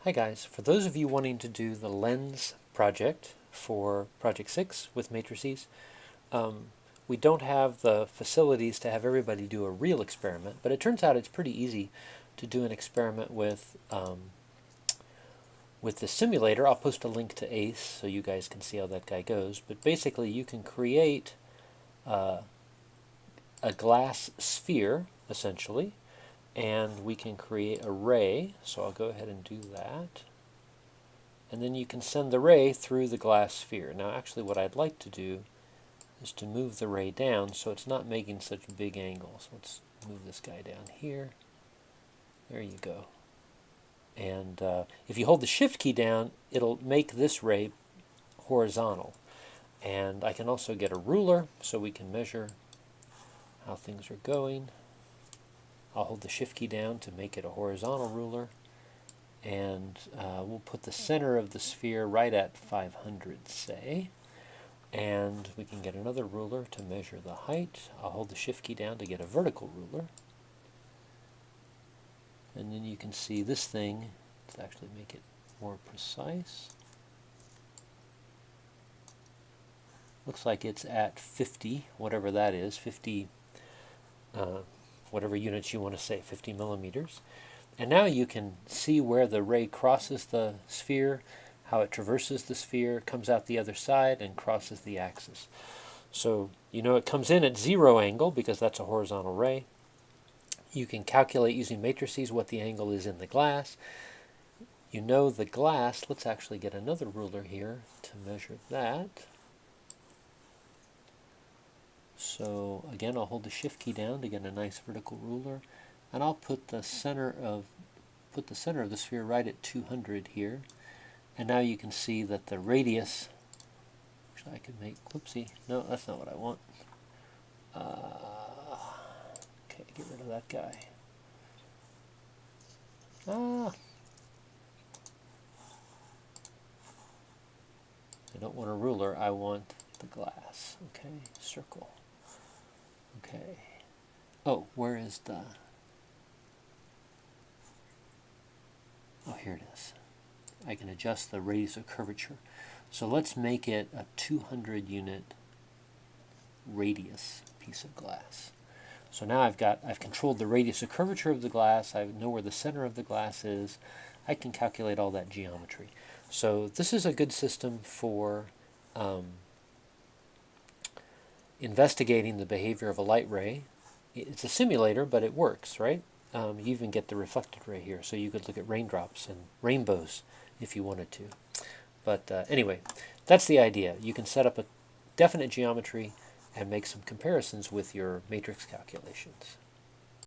Hi guys, for those of you wanting to do the lens project for Project 6 with matrices, we don't have the facilities to have everybody do a real experiment, but it turns out it's pretty easy to do an experiment with the simulator. I'll post a link to ACE so you guys can see how that guy goes, but basically you can create a glass sphere, essentially, and we can create a ray, so I'll go ahead and do that. And then you can send the ray through the glass sphere. Now actually what I'd like to do is to move the ray down so it's not making such big angles. Let's move this guy down here. There you go. And if you hold the shift key down, it'll make this ray horizontal. And I can also get a ruler so we can measure how things are going. I'll hold the shift key down to make it a horizontal ruler, and we'll put the center of the sphere right at 500, say, and we can get another ruler to measure the height. I'll hold the shift key down to get a vertical ruler, and then you can see this thing, to actually make it more precise, looks like it's at 50, whatever that is, 50 whatever units you want to say, 50 millimeters. And now you can see where the ray crosses the sphere, how it traverses the sphere, comes out the other side, and crosses the axis. So you know it comes in at 0 angle because that's a horizontal ray. You can calculate using matrices what the angle is in the glass. You know the glass, let's actually get another ruler here to measure that. So again, I'll hold the shift key down to get a nice vertical ruler, and I'll put the center of the sphere right at 200 here. And now you can see that the radius, actually I could make, whoopsie, no, that's not what I want. Okay, get rid of that guy. I don't want a ruler, I want the glass. Okay, circle. Okay. Oh, where is the... Oh, here it is. I can adjust the radius of curvature. So let's make it a 200 unit radius piece of glass. So now I've controlled the radius of curvature of the glass. I know where the center of the glass is. I can calculate all that geometry. So this is a good system for investigating the behavior of a light ray. It's a simulator, but it works, right? You even get the reflected ray here, so you could look at raindrops and rainbows if you wanted to. But anyway, that's the idea. You can set up a definite geometry and make some comparisons with your matrix calculations.